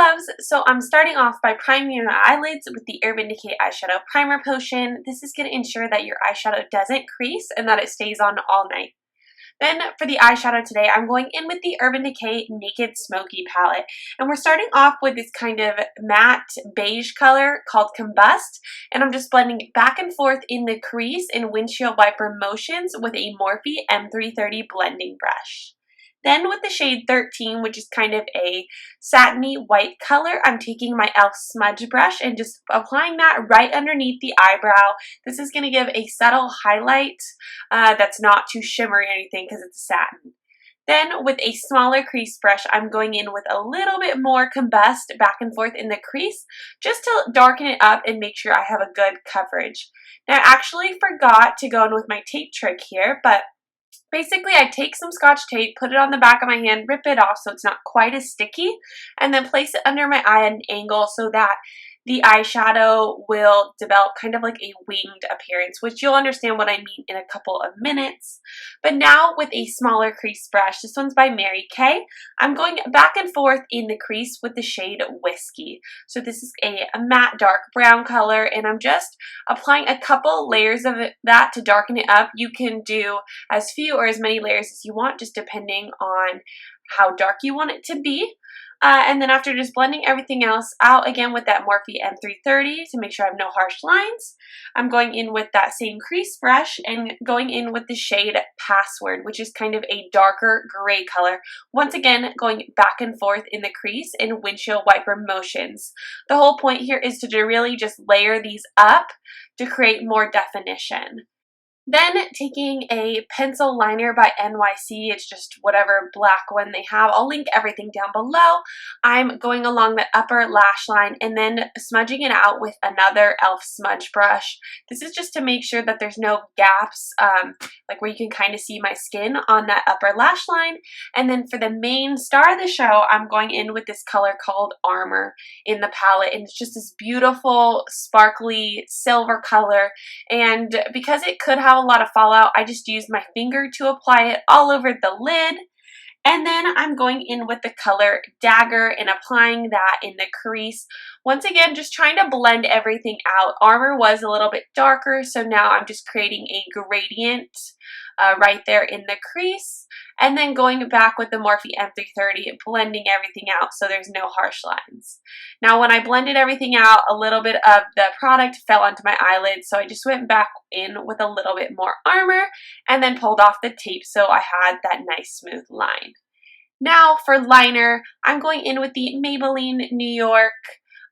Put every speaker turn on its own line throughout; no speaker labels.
loves! So I'm starting off by priming my eyelids with the Urban Decay Eyeshadow Primer Potion. This is going to ensure that your eyeshadow doesn't crease and that it stays on all night. Then for the eyeshadow today, I'm going in with the Urban Decay Naked Smoky palette. And we're starting off with this kind of matte beige color called Combust. And I'm just blending it back and forth in the crease in windshield wiper motions with a Morphe M330 blending brush. Then with the shade 13, which is kind of a satiny white color, I'm taking my e.l.f. Smudge Brush and just applying that right underneath the eyebrow. This is going to give a subtle highlight that's not too shimmery or anything because it's satin. Then with a smaller crease brush, I'm going in with a little bit more Combust back and forth in the crease just to darken it up and make sure I have a good coverage. Now I actually forgot to go in with my tape trick here, but basically, I take some Scotch Tape, put it on the back of my hand, rip it off so it's not quite as sticky, and then place it under my eye at an angle so that the eyeshadow will develop kind of like a winged appearance, which you'll understand what I mean in a couple of minutes. But now with a smaller crease brush, this one's by Mary Kay, I'm going back and forth in the crease with the shade Whiskey. So this is a matte dark brown color, and I'm just applying a couple layers of that to darken it up. You can do as few or as many layers as you want, just depending on how dark you want it to be. And then after just blending everything else out again with that Morphe M330 to make sure I have no harsh lines, I'm going in with that same crease brush and going in with the shade Password, which is kind of a darker gray color. Once again, going back and forth in the crease in windshield wiper motions. The whole point here is to really just layer these up to create more definition. Then taking a pencil liner by NYC, it's just whatever black one they have. I'll link everything down below. I'm going along the upper lash line and then smudging it out with another e.l.f. smudge brush. This is just to make sure that there's no gaps, like where you can kind of see my skin on that upper lash line. And then for the main star of the show, I'm going in with this color called Armor in the palette. And it's just this beautiful, sparkly silver color. And because it could have a lot of fallout, I just used my finger to apply it all over the lid. And then I'm going in with the color Dagger and applying that in the crease. Once again, just trying to blend everything out. Armor was a little bit darker, so now I'm just creating a gradient right there in the crease. And then going back with the Morphe M330 and blending everything out so there's no harsh lines. Now when I blended everything out, a little bit of the product fell onto my eyelid, so I just went back in with a little bit more Armor and then pulled off the tape so I had that nice smooth line. Now for liner, I'm going in with the Maybelline New York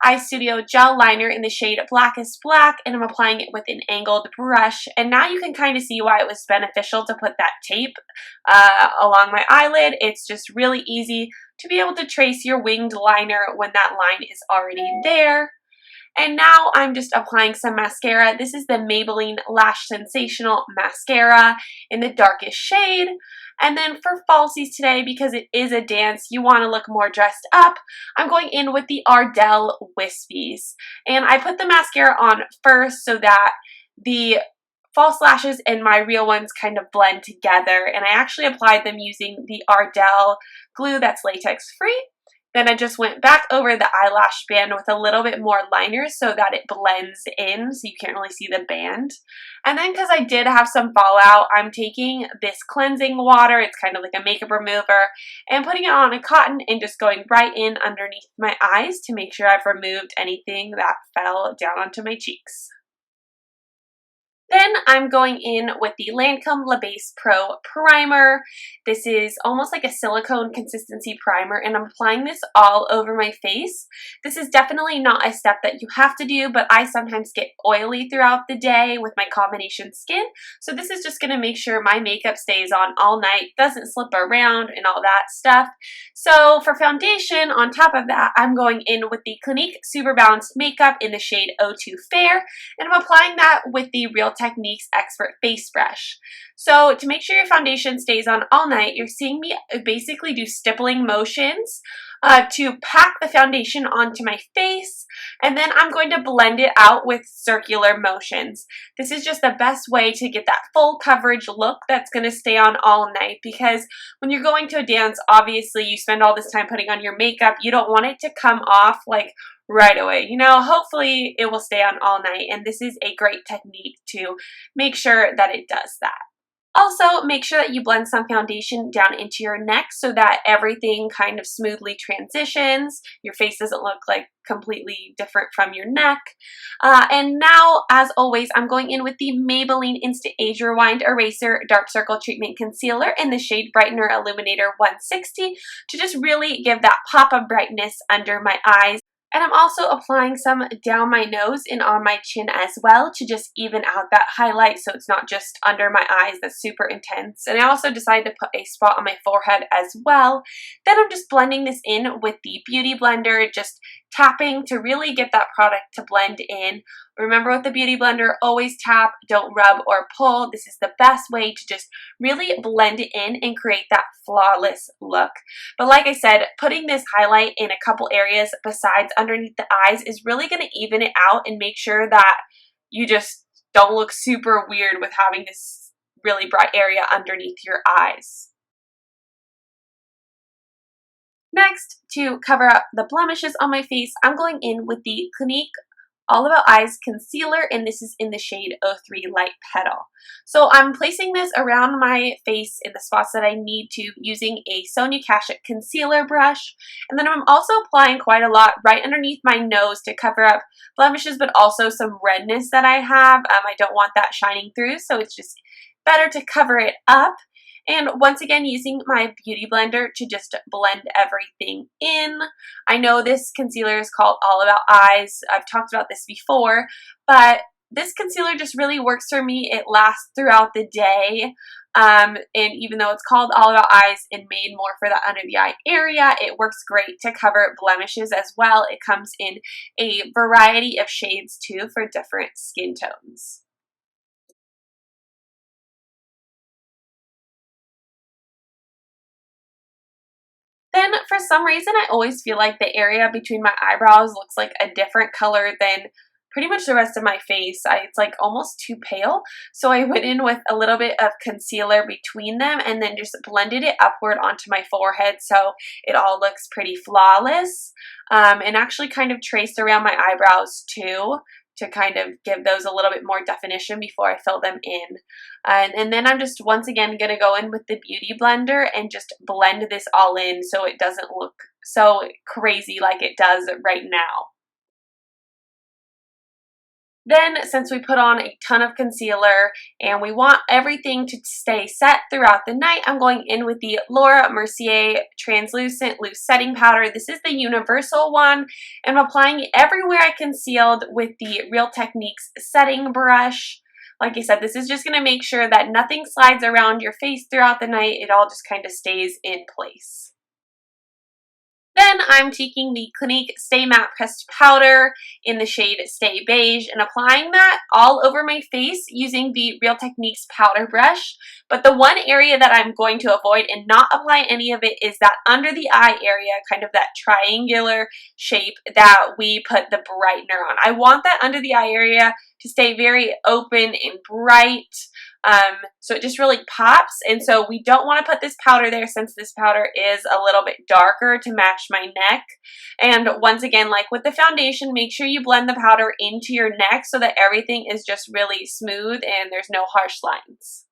Eyestudio Gel Liner in the shade Blackest Black, and I'm applying it with an angled brush. And now you can kind of see why it was beneficial to put that tape along my eyelid. It's just really easy to be able to trace your winged liner when that line is already there. And now I'm just applying some mascara. This is the Maybelline Lash Sensational Mascara in the darkest shade. And then for falsies today, because it is a dance, you want to look more dressed up, I'm going in with the Ardell Wispies. And I put the mascara on first so that the false lashes and my real ones kind of blend together. And I actually applied them using the Ardell glue that's latex free. Then I just went back over the eyelash band with a little bit more liner so that it blends in so you can't really see the band. And then because I did have some fallout, I'm taking this cleansing water, it's kind of like a makeup remover, and putting it on a cotton and just going right in underneath my eyes to make sure I've removed anything that fell down onto my cheeks. Then I'm going in with the Lancome La Base Pro Primer. This is almost like a silicone consistency primer, and I'm applying this all over my face. This is definitely not a step that you have to do, but I sometimes get oily throughout the day with my combination skin. So this is just going to make sure my makeup stays on all night, doesn't slip around and all that stuff. So for foundation, on top of that, I'm going in with the Clinique Superbalanced makeup in the shade 02 Fair, and I'm applying that with the Real Techniques Expert Face Brush. So to make sure your foundation stays on all night, you're seeing me basically do stippling motions to pack the foundation onto my face, and then I'm going to blend it out with circular motions. This is just the best way to get that full coverage look that's going to stay on all night, because when you're going to a dance, obviously you spend all this time putting on your makeup. You don't want it to come off like right away. You know, hopefully it will stay on all night, and this is a great technique to make sure that it does that. Also, make sure that you blend some foundation down into your neck so that everything kind of smoothly transitions. Your face doesn't look like completely different from your neck. And now, as always, I'm going in with the Maybelline Instant Age Rewind Eraser Dark Circle Treatment Concealer in the shade Brightener Illuminator 160 to just really give that pop of brightness under my eyes. And I'm also applying some down my nose and on my chin as well to just even out that highlight so it's not just under my eyes that's super intense. And I also decided to put a spot on my forehead as well. Then I'm just blending this in with the Beautyblender, just tapping to really get that product to blend in. Remember with the Beautyblender, always tap, don't rub or pull. This is the best way to just really blend it in and create that flawless look. But like I said, putting this highlight in a couple areas besides underneath the eyes is really going to even it out and make sure that you just don't look super weird with having this really bright area underneath your eyes. Next, to cover up the blemishes on my face, I'm going in with the Clinique All About Eyes Concealer, and this is in the shade 03 Light Petal. So I'm placing this around my face in the spots that I need to using a Sonia Kashuk concealer brush. And then I'm also applying quite a lot right underneath my nose to cover up blemishes, but also some redness that I have. I don't want that shining through, so it's just better to cover it up. And once again, using my Beautyblender to just blend everything in. I know this concealer is called All About Eyes. I've talked about this before, but this concealer just really works for me. It lasts throughout the day. And even though it's called All About Eyes and made more for the under the eye area, it works great to cover blemishes as well. It comes in a variety of shades too for different skin tones. Then for some reason, I always feel like the area between my eyebrows looks like a different color than pretty much the rest of my face. It's like almost too pale. So I went in with a little bit of concealer between them and then just blended it upward onto my forehead so it all looks pretty flawless. And actually kind of traced around my eyebrows too, to kind of give those a little bit more definition before I fill them in. And then I'm just once again going to go in with the Beautyblender and just blend this all in so it doesn't look so crazy like it does right now. Then, since we put on a ton of concealer and we want everything to stay set throughout the night, I'm going in with the Laura Mercier Translucent Loose Setting Powder. This is the universal one, and I'm applying it everywhere I concealed with the Real Techniques setting brush. Like I said, this is just going to make sure that nothing slides around your face throughout the night. It all just kind of stays in place. Then I'm taking the Clinique Stay Matte Pressed Powder in the shade Stay Beige and applying that all over my face using the Real Techniques powder brush. But the one area that I'm going to avoid and not apply any of it is that under the eye area, kind of that triangular shape that we put the brightener on. I want that under the eye area to stay very open and bright. So it just really pops, and so we don't want to put this powder there since this powder is a little bit darker to match my neck. And once again, like with the foundation, make sure you blend the powder into your neck so that everything is just really smooth and there's no harsh lines.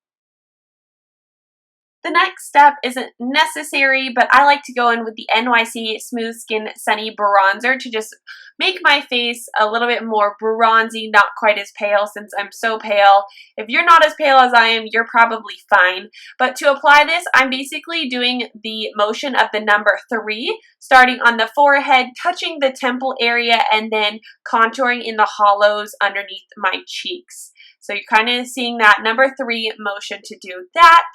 The next step isn't necessary, but I like to go in with the NYC Smooth Skin Sunny Bronzer to just make my face a little bit more bronzy, not quite as pale since I'm so pale. If you're not as pale as I am, you're probably fine. But to apply this, I'm basically doing the motion of the number 3, starting on the forehead, touching the temple area, and then contouring in the hollows underneath my cheeks. So you're kind of seeing that number 3 motion to do that.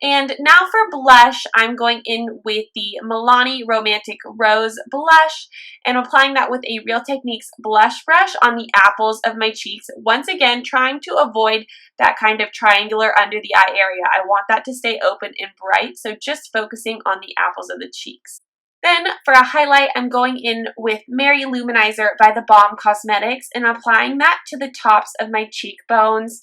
And now for blush, I'm going in with the Milani Romantic Rose blush and applying that with a Real Techniques blush brush on the apples of my cheeks. Once again, trying to avoid that kind of triangular under the eye area. I want that to stay open and bright, so just focusing on the apples of the cheeks. Then for a highlight, I'm going in with Mary Luminizer by The Balm Cosmetics and applying that to the tops of my cheekbones.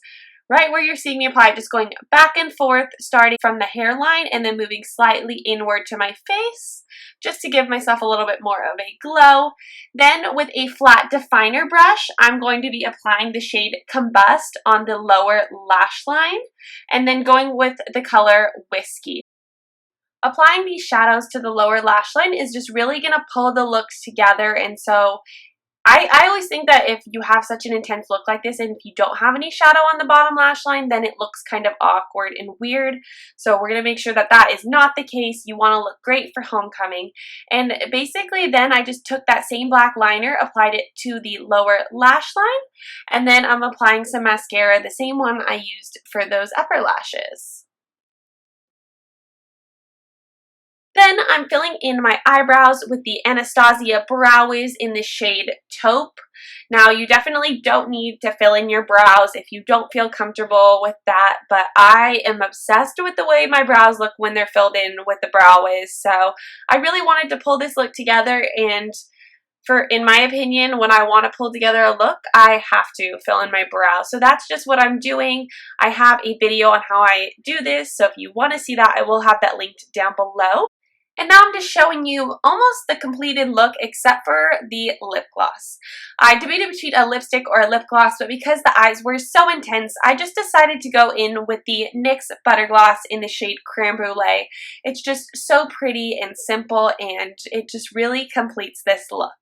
Right where you're seeing me apply, just going back and forth, starting from the hairline and then moving slightly inward to my face, just to give myself a little bit more of a glow. Then with a flat definer brush, I'm going to be applying the shade Combust on the lower lash line, and then going with the color Whiskey. Applying these shadows to the lower lash line is just really going to pull the looks together, and so I always think that if you have such an intense look like this and if you don't have any shadow on the bottom lash line, then it looks kind of awkward and weird. So we're going to make sure that that is not the case. You want to look great for homecoming. And basically then I just took that same black liner, applied it to the lower lash line, and then I'm applying some mascara, the same one I used for those upper lashes. Then I'm filling in my eyebrows with the Anastasia Brow Wiz in the shade Taupe. Now, you definitely don't need to fill in your brows if you don't feel comfortable with that, but I am obsessed with the way my brows look when they're filled in with the Brow Wiz, so I really wanted to pull this look together, and in my opinion, when I want to pull together a look, I have to fill in my brows. So that's just what I'm doing. I have a video on how I do this, so if you want to see that, I will have that linked down below. And now I'm just showing you almost the completed look except for the lip gloss. I debated between a lipstick or a lip gloss, but because the eyes were so intense, I just decided to go in with the NYX Butter Gloss in the shade Creme Brulee. It's just so pretty and simple, and it just really completes this look.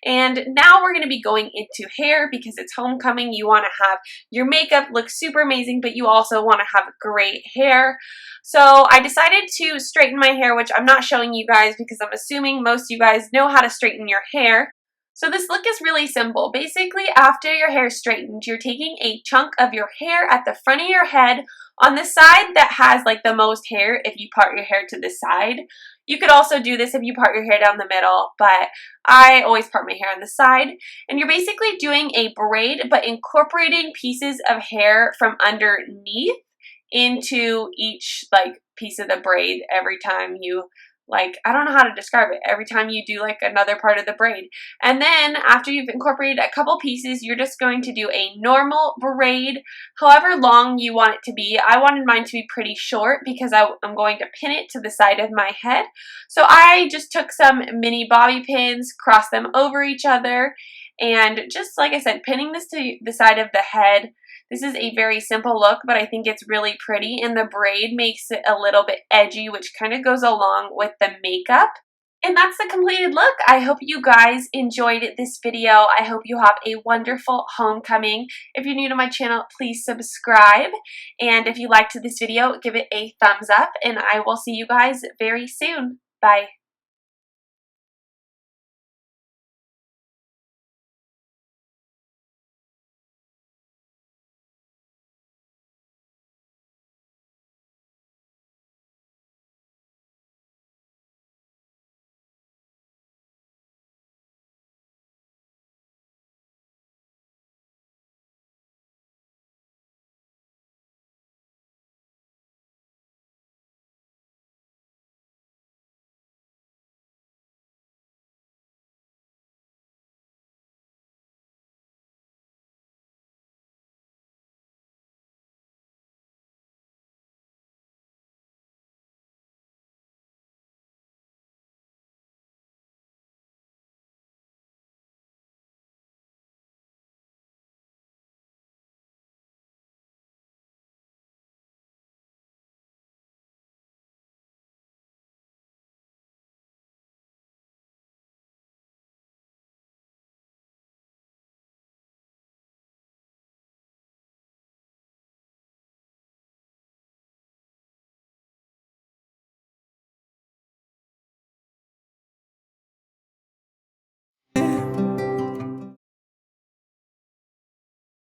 And now we're going to be going into hair because it's homecoming. You want to have your makeup look super amazing, but you also want to have great hair. So I decided to straighten my hair, which I'm not showing you guys because I'm assuming most of you guys know how to straighten your hair. So this look is really simple. Basically, after your hair is straightened, you're taking a chunk of your hair at the front of your head on the side that has like the most hair if you part your hair to the side. You could also do this if you part your hair down the middle, but I always part my hair on the side. And you're basically doing a braid, but incorporating pieces of hair from underneath into each like piece of the braid every time you I don't know how to describe it, every time you do like another part of the braid. And then after you've incorporated a couple pieces, you're just going to do a normal braid, however long you want it to be. I wanted mine to be pretty short because I'm going to pin it to the side of my head. So I just took some mini bobby pins, crossed them over each other, and just like I said, pinning this to the side of the head. This is a very simple look, but I think it's really pretty, and the braid makes it a little bit edgy, which kind of goes along with the makeup. And that's the completed look. I hope you guys enjoyed this video. I hope you have a wonderful homecoming. If you're new to my channel, please subscribe. And if you liked this video, give it a thumbs up, and I will see you guys very soon. Bye.